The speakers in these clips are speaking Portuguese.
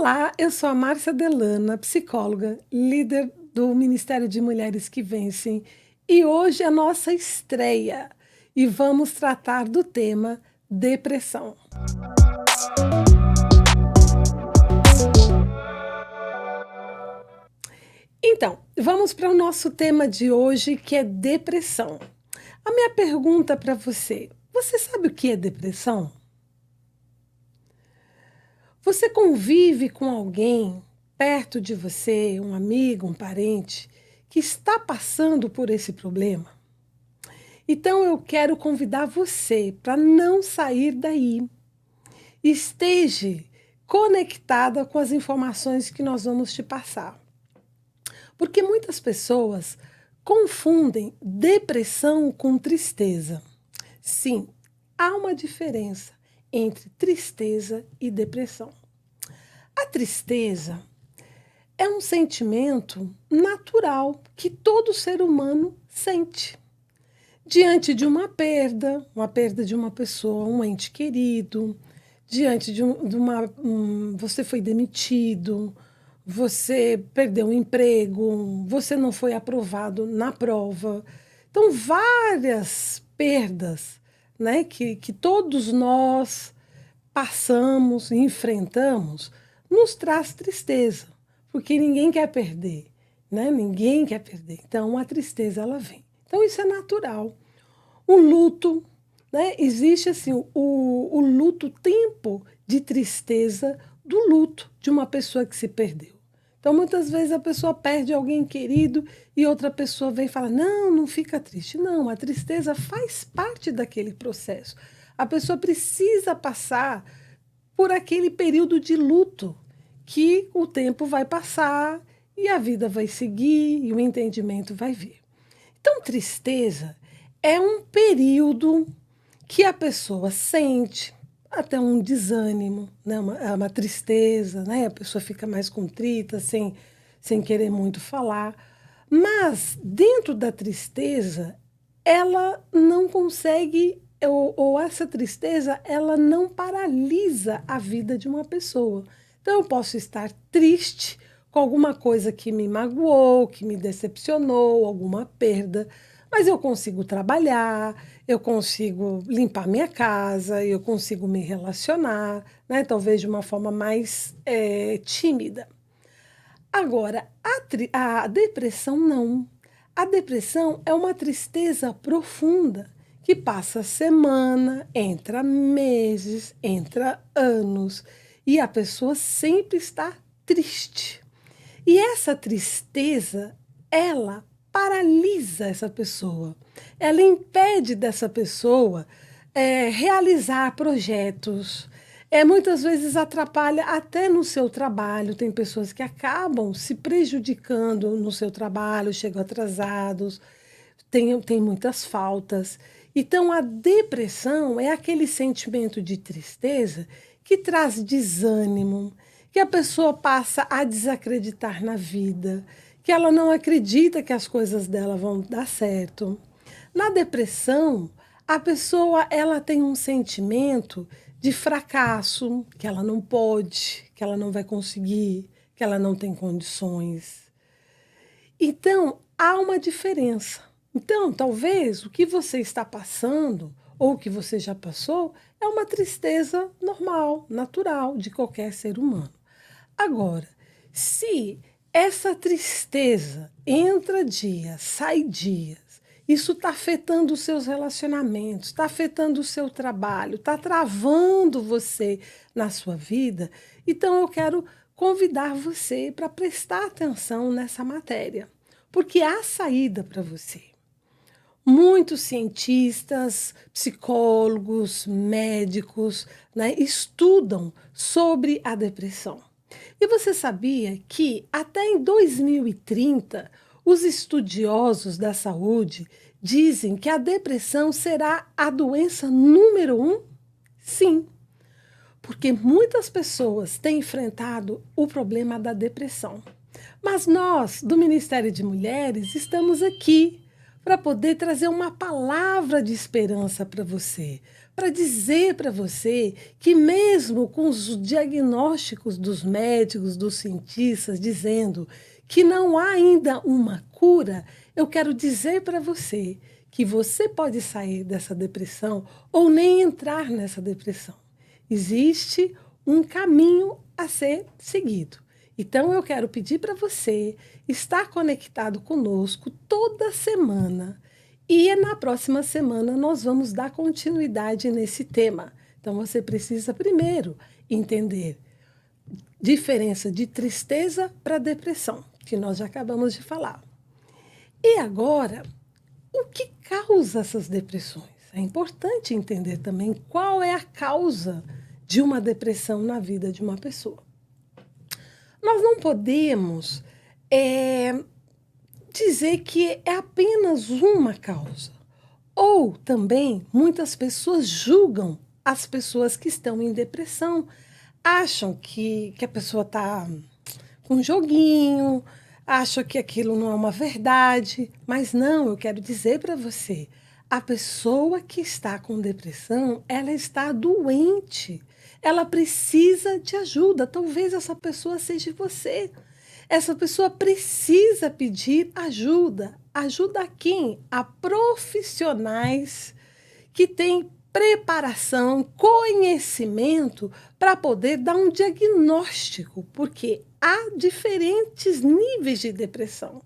Olá, eu sou a Márcia Delana, psicóloga, líder do Ministério de Mulheres que Vencem, e hoje é a nossa estreia e vamos tratar do tema depressão. Então, vamos para o nosso tema de hoje, que é depressão. A minha pergunta para você: você sabe o que é depressão? Você convive com alguém perto de você, um amigo, um parente, que está passando por esse problema? Então eu quero convidar você para não sair daí. Esteja conectada com as informações que nós vamos te passar. Porque muitas pessoas confundem depressão com tristeza. Sim, há uma diferença entre tristeza e depressão. A tristeza é um sentimento natural que todo ser humano sente. Diante de uma perda de uma pessoa, um ente querido, diante você foi demitido, você perdeu um emprego, você não foi aprovado na prova. Então, várias perdas, né, que todos nós passamos e enfrentamos, nos traz tristeza, porque ninguém quer perder, né? Ninguém quer perder. Então, a tristeza, ela vem. Então, isso é natural. O luto, né? Existe assim, o luto, o tempo de tristeza do luto de uma pessoa que se perdeu. Então, muitas vezes a pessoa perde alguém querido e outra pessoa vem e fala: não, não fica triste. Não, a tristeza faz parte daquele processo. A pessoa precisa passar por aquele período de luto que o tempo vai passar e a vida vai seguir e o entendimento vai vir. Então, tristeza é um período que a pessoa sente até um desânimo, né? Uma tristeza, né? A pessoa fica mais contrita, sem querer muito falar. Mas, dentro da tristeza, ela não consegue, ou essa tristeza, ela não paralisa a vida de uma pessoa. Então, eu posso estar triste com alguma coisa que me magoou, que me decepcionou, alguma perda, mas eu consigo trabalhar, eu consigo limpar minha casa, eu consigo me relacionar, né? Talvez de uma forma mais tímida. Agora, a depressão não. A depressão é uma tristeza profunda que passa semana, entra meses, entra anos e a pessoa sempre está triste. E essa tristeza, ela paralisa essa pessoa, ela impede dessa pessoa realizar projetos, muitas vezes atrapalha até no seu trabalho. Tem pessoas que acabam se prejudicando no seu trabalho, chegam atrasados, tem muitas faltas. Então, a depressão é aquele sentimento de tristeza que traz desânimo, que a pessoa passa a desacreditar na vida, que ela não acredita que as coisas dela vão dar certo. Na depressão, a pessoa ela tem um sentimento de fracasso, que ela não pode, que ela não vai conseguir, que ela não tem condições. Então, há uma diferença. Então, talvez o que você está passando, ou o que você já passou, é uma tristeza normal, natural, de qualquer ser humano. Agora, se essa tristeza entra dias, sai dias, isso está afetando os seus relacionamentos, está afetando o seu trabalho, está travando você na sua vida, então eu quero convidar você para prestar atenção nessa matéria, porque há saída para você. Muitos cientistas, psicólogos, médicos, né, estudam sobre a depressão. E você sabia que até em 2030, os estudiosos da saúde dizem que a depressão será a doença número 1? Sim, porque muitas pessoas têm enfrentado o problema da depressão. Mas nós, do Ministério de Mulheres, estamos aqui para poder trazer uma palavra de esperança para você, para dizer para você que, mesmo com os diagnósticos dos médicos, dos cientistas, dizendo que não há ainda uma cura, eu quero dizer para você que você pode sair dessa depressão ou nem entrar nessa depressão. Existe um caminho a ser seguido. Então, eu quero pedir para você estar conectado conosco toda semana. E na próxima semana nós vamos dar continuidade nesse tema. Então, você precisa primeiro entender diferença de tristeza para depressão, que nós já acabamos de falar. E agora, o que causa essas depressões? É importante entender também qual é a causa de uma depressão na vida de uma pessoa. Nós não podemos dizer que é apenas uma causa. Ou também muitas pessoas julgam as pessoas que estão em depressão, acham que a pessoa está com um joguinho, acham que aquilo não é uma verdade, mas não, eu quero dizer para você, a pessoa que está com depressão, ela está doente, ela precisa de ajuda, talvez essa pessoa seja você. Essa pessoa precisa pedir ajuda. Ajuda a quem? A profissionais que têm preparação, conhecimento para poder dar um diagnóstico, porque há diferentes níveis de depressão,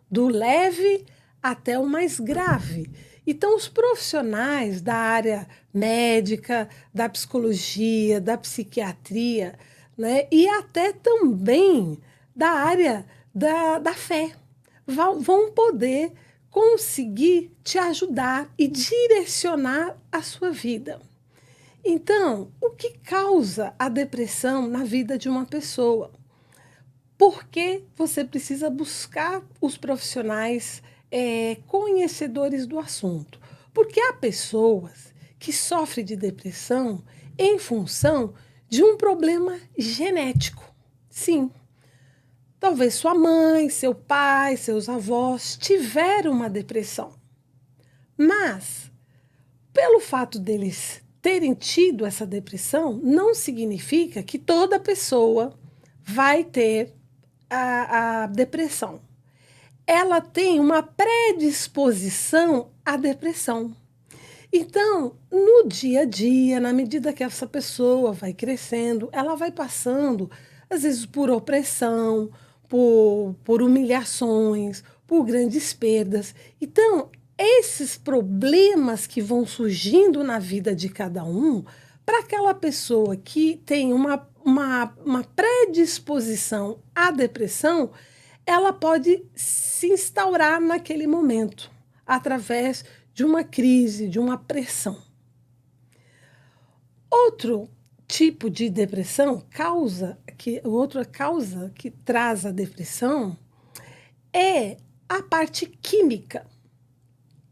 do leve até o mais grave. Então, os profissionais da área médica, da psicologia, da psiquiatria, né, e até também da área da fé, vão poder conseguir te ajudar e direcionar a sua vida. Então, o que causa a depressão na vida de uma pessoa? Por que você precisa buscar os profissionais conhecedores do assunto? Porque há pessoas que sofrem de depressão em função de um problema genético. Sim, talvez sua mãe, seu pai, seus avós tiveram uma depressão. Mas, pelo fato deles terem tido essa depressão, não significa que toda pessoa vai ter a depressão. Ela tem uma predisposição à depressão. Então, no dia a dia, na medida que essa pessoa vai crescendo, ela vai passando, às vezes, por opressão, por humilhações, por grandes perdas. Então, esses problemas que vão surgindo na vida de cada um, para aquela pessoa que tem uma predisposição à depressão, ela pode se instaurar naquele momento, através de uma crise, de uma pressão. Outro tipo de depressão, outra causa que traz a depressão é a parte química.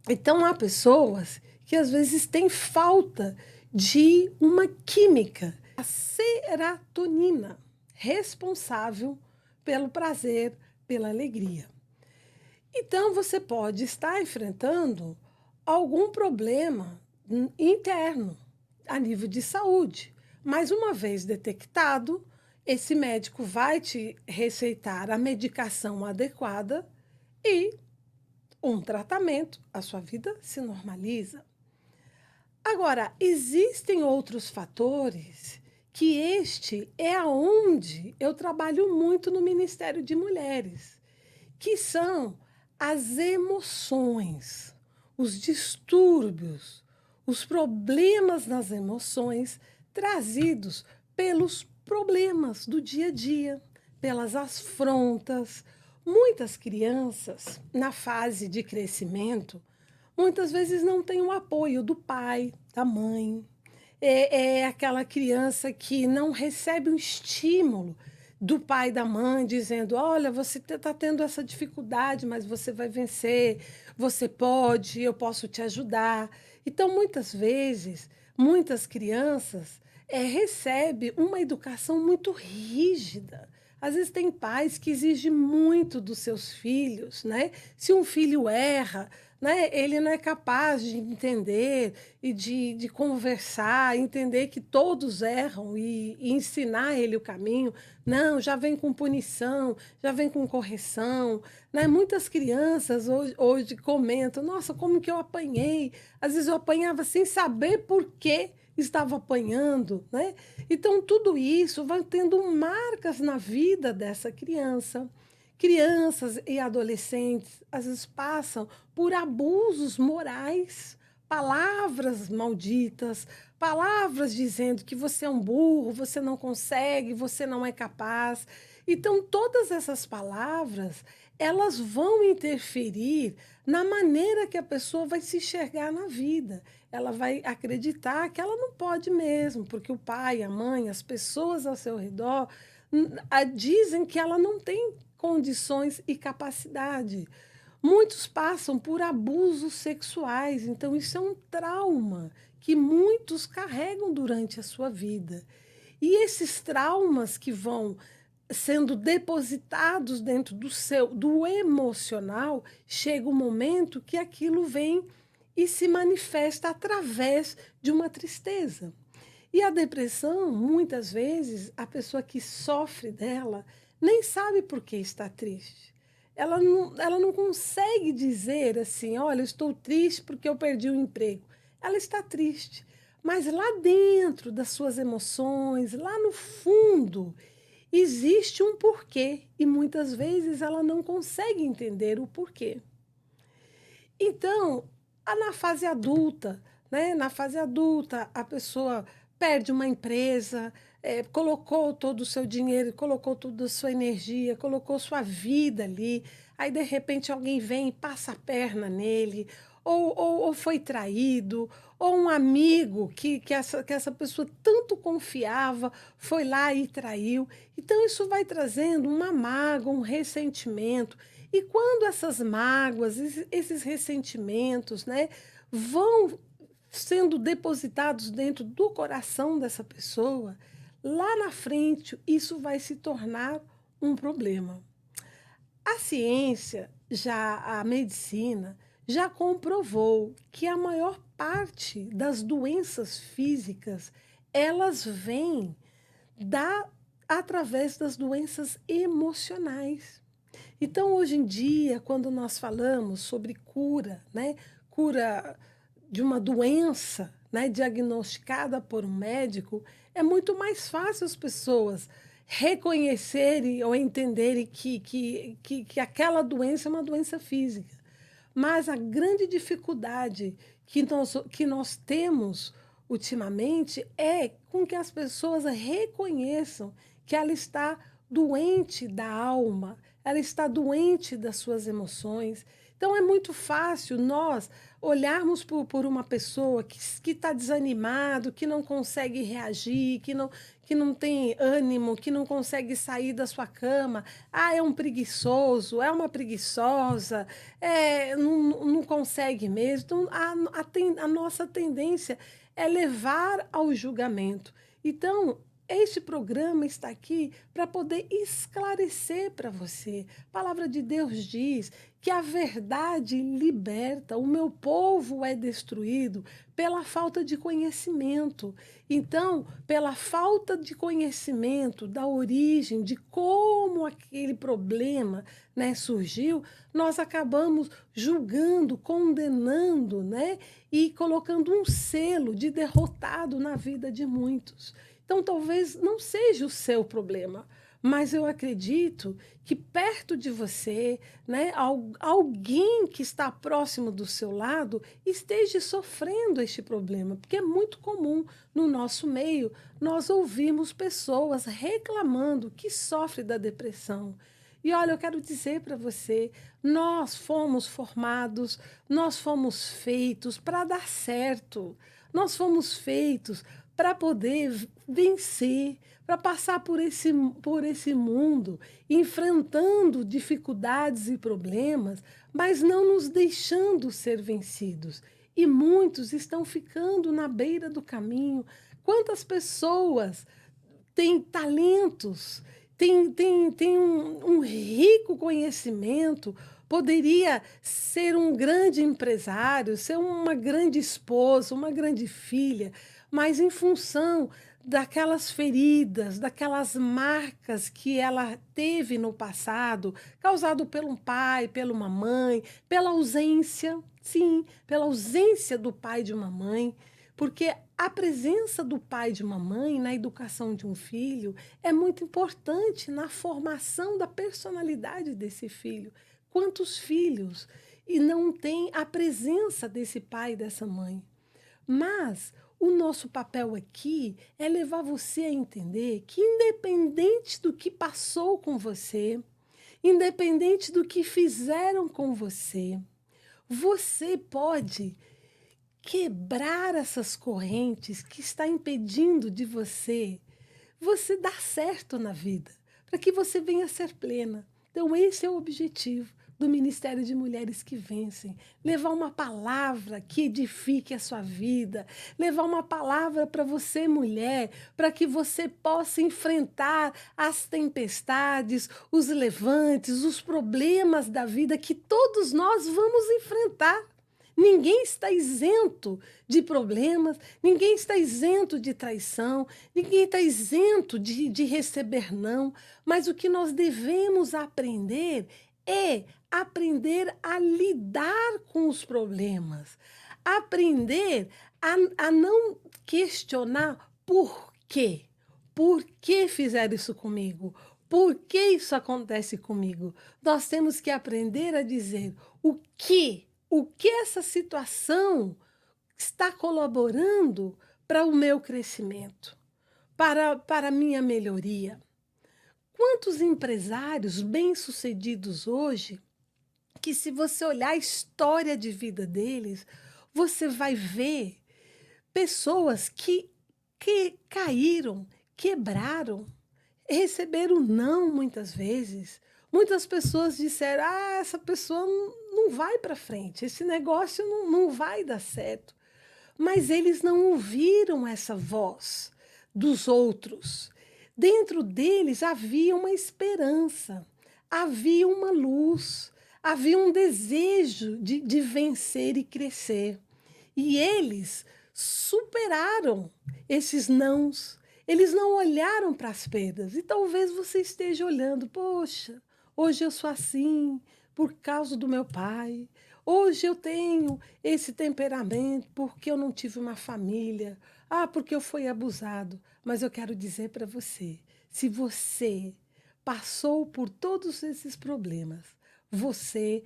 Então, há pessoas que às vezes têm falta de uma química, a serotonina, responsável pelo prazer, pela alegria. Então, você pode estar enfrentando algum problema interno, a nível de saúde. Mas, uma vez detectado, esse médico vai te receitar a medicação adequada e um tratamento, a sua vida se normaliza. Agora, existem outros fatores que este é aonde eu trabalho muito no Ministério de Mulheres, que são as emoções, os distúrbios, os problemas nas emoções trazidos pelos problemas do dia a dia, pelas afrontas. Muitas crianças, na fase de crescimento, muitas vezes não têm o apoio do pai, da mãe. É aquela criança que não recebe um estímulo do pai e da mãe, dizendo: olha, você está tendo essa dificuldade, mas você vai vencer, você pode, eu posso te ajudar. Então, muitas vezes, muitas crianças recebem uma educação muito rígida. Às vezes tem pais que exigem muito dos seus filhos, né? Se um filho erra, né, ele não é capaz de entender e de conversar, entender que todos erram e ensinar ele o caminho. Não, já vem com punição, já vem com correção, né. Muitas crianças hoje comentam: "Nossa, como que eu apanhei". Às vezes eu apanhava sem saber por que estava apanhando, né. Então tudo isso vai tendo marcas na vida dessa criança. Crianças e adolescentes às vezes passam por abusos morais, palavras malditas, palavras dizendo que você é um burro, você não consegue, você não é capaz. Então, todas essas palavras, elas vão interferir na maneira que a pessoa vai se enxergar na vida. Ela vai acreditar que ela não pode mesmo, porque o pai, a mãe, as pessoas ao seu redor dizem que ela não tem condições e capacidade. Muitos passam por abusos sexuais, então isso é um trauma que muitos carregam durante a sua vida. E esses traumas que vão sendo depositados dentro do emocional, chega um momento que aquilo vem e se manifesta através de uma tristeza. E a depressão, muitas vezes, a pessoa que sofre dela nem sabe por que está triste. Ela não consegue dizer assim: olha, eu estou triste porque eu perdi o emprego. Ela está triste. Mas lá dentro das suas emoções, lá no fundo, existe um porquê. E muitas vezes ela não consegue entender o porquê. Então, na fase adulta, né, na fase adulta, a pessoa perde uma empresa, colocou todo o seu dinheiro, colocou toda a sua energia, colocou sua vida ali, aí de repente alguém vem e passa a perna nele, ou foi traído, ou um amigo que essa pessoa tanto confiava foi lá e traiu. Então isso vai trazendo uma mágoa, um ressentimento. E quando essas mágoas, esses ressentimentos, né, vão sendo depositados dentro do coração dessa pessoa, lá na frente isso vai se tornar um problema. A ciência, já a medicina, já comprovou que a maior parte das doenças físicas, elas vêm da através das doenças emocionais. Então, hoje em dia, quando nós falamos sobre cura, né, cura de uma doença, né, diagnosticada por um médico, é muito mais fácil as pessoas reconhecerem ou entenderem que aquela doença é uma doença física. Mas a grande dificuldade que nós temos ultimamente é com que as pessoas reconheçam que ela está doente da alma, ela está doente das suas emoções. Então é muito fácil nós olharmos por uma pessoa que está desanimado, que não consegue reagir, que não tem ânimo, que não consegue sair da sua cama. Ah, é um preguiçoso, é uma preguiçosa, não consegue mesmo. Então a nossa tendência é levar ao julgamento. Então, este programa está aqui para poder esclarecer para você. A palavra de Deus diz que a verdade liberta. O meu povo é destruído pela falta de conhecimento. Então, pela falta de conhecimento da origem, de como aquele problema, né, surgiu, nós acabamos julgando, condenando, né, e colocando um selo de derrotado na vida de muitos. Então, talvez não seja o seu problema, mas eu acredito que perto de você, né, alguém que está próximo do seu lado esteja sofrendo este problema, porque é muito comum no nosso meio nós ouvirmos pessoas reclamando que sofrem da depressão. E olha, eu quero dizer para você, nós fomos formados, nós fomos feitos para dar certo. Nós fomos feitos para poder vencer, para passar por esse mundo, enfrentando dificuldades e problemas, mas não nos deixando ser vencidos. E muitos estão ficando na beira do caminho. Quantas pessoas têm talentos, têm um rico conhecimento, poderia ser um grande empresário, ser uma grande esposa, uma grande filha, mas em função daquelas feridas, daquelas marcas que ela teve no passado, causado pelo um pai, pela uma mãe, pela ausência, sim, pela ausência do pai e de uma mãe, porque a presença do pai e de uma mãe na educação de um filho é muito importante na formação da personalidade desse filho. Quantos filhos e não tem a presença desse pai e dessa mãe? Mas o nosso papel aqui é levar você a entender que, independente do que passou com você, independente do que fizeram com você, você pode quebrar essas correntes que está impedindo de você dar certo na vida, para que você venha a ser plena. Então esse é o objetivo do Ministério de Mulheres que Vencem, levar uma palavra que edifique a sua vida, levar uma palavra para você, mulher, para que você possa enfrentar as tempestades, os levantes, os problemas da vida que todos nós vamos enfrentar. Ninguém está isento de problemas, ninguém está isento de traição, ninguém está isento de receber não, mas o que nós devemos aprender é aprender a lidar com os problemas, aprender a não questionar por quê. Por que fizeram isso comigo? Por que isso acontece comigo? Nós temos que aprender a dizer o que essa situação está colaborando para o meu crescimento, para a minha melhoria. Quantos empresários bem-sucedidos hoje, que se você olhar a história de vida deles, você vai ver pessoas que caíram, quebraram, receberam não muitas vezes. Muitas pessoas disseram: ah, essa pessoa não vai para frente, esse negócio não vai dar certo. Mas eles não ouviram essa voz dos outros. Dentro deles havia uma esperança, havia uma luz, havia um desejo de vencer e crescer. E eles superaram esses nãos. Eles não olharam para as perdas. E talvez você esteja olhando: poxa, hoje eu sou assim por causa do meu pai. Hoje eu tenho esse temperamento porque eu não tive uma família. Ah, porque eu fui abusado. Mas eu quero dizer para você, se você passou por todos esses problemas, você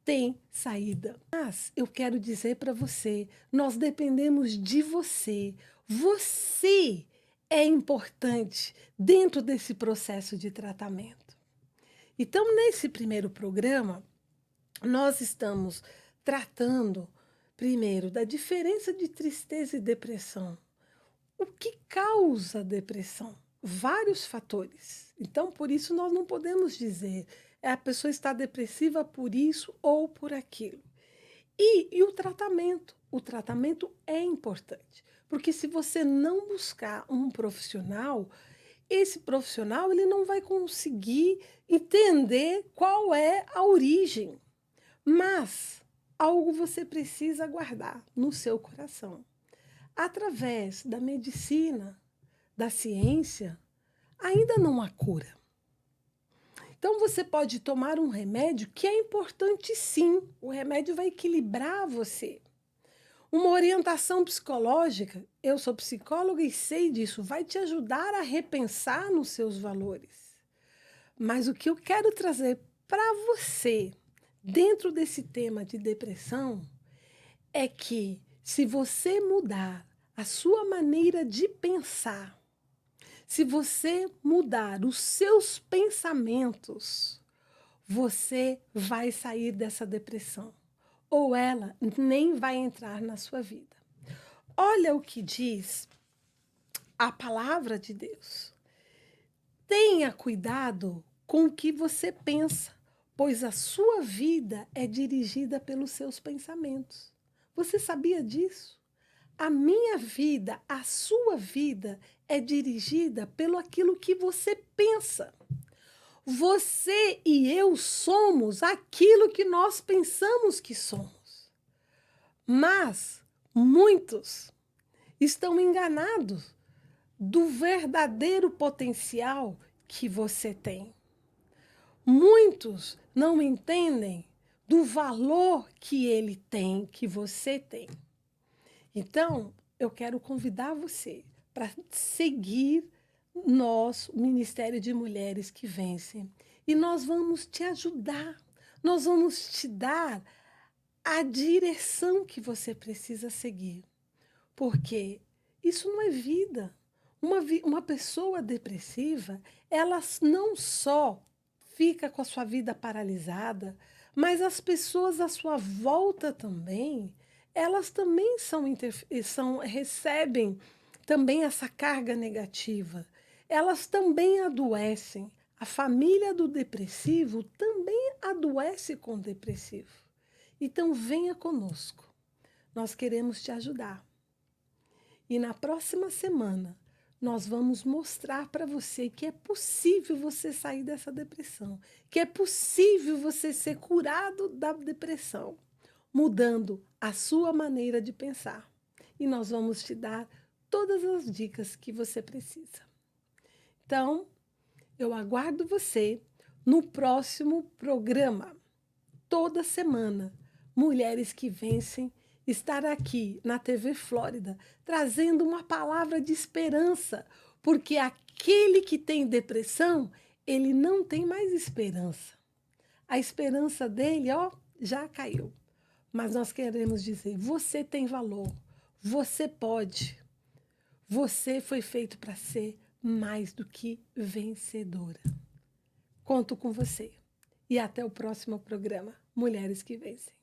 tem saída. Mas eu quero dizer para você, nós dependemos de você. Você é importante dentro desse processo de tratamento. Então, nesse primeiro programa, nós estamos tratando, primeiro, da diferença de tristeza e depressão. O que causa depressão? Vários fatores. Então, por isso, nós não podemos dizer a pessoa está depressiva por isso ou por aquilo. E o tratamento? O tratamento é importante, porque se você não buscar um profissional, esse profissional ele não vai conseguir entender qual é a origem. Mas algo você precisa guardar no seu coração. Através da medicina, da ciência, ainda não há cura. Então você pode tomar um remédio que é importante sim, o remédio vai equilibrar você. Uma orientação psicológica, eu sou psicóloga e sei disso, vai te ajudar a repensar nos seus valores. Mas o que eu quero trazer para você, dentro desse tema de depressão, é que se você mudar a sua maneira de pensar, se você mudar os seus pensamentos, você vai sair dessa depressão. Ou ela nem vai entrar na sua vida. Olha o que diz a palavra de Deus. Tenha cuidado com o que você pensa, pois a sua vida é dirigida pelos seus pensamentos. Você sabia disso? A minha vida, a sua vida é dirigida pelo aquilo que você pensa. Você e eu somos aquilo que nós pensamos que somos. Mas muitos estão enganados do verdadeiro potencial que você tem. Muitos não entendem do valor que ele tem, que você tem. Então, eu quero convidar você para seguir nosso Ministério de Mulheres que Vencem. E nós vamos te ajudar, nós vamos te dar a direção que você precisa seguir. Porque isso não é vida. Uma pessoa depressiva, ela não só fica com a sua vida paralisada, mas as pessoas à sua volta também, elas também recebem também essa carga negativa. Elas também adoecem. A família do depressivo também adoece com o depressivo. Então, venha conosco. Nós queremos te ajudar. E na próxima semana, nós vamos mostrar para você que é possível você sair dessa depressão, que é possível você ser curado da depressão, mudando a sua maneira de pensar. E nós vamos te dar todas as dicas que você precisa. Então, eu aguardo você no próximo programa. Toda semana, Mulheres que Vencem estar aqui na TV Flórida, trazendo uma palavra de esperança, porque aquele que tem depressão, ele não tem mais esperança. A esperança dele, já caiu. Mas nós queremos dizer, você tem valor, você pode, você foi feito para ser mais do que vencedora. Conto com você. E até o próximo programa, Mulheres que Vencem.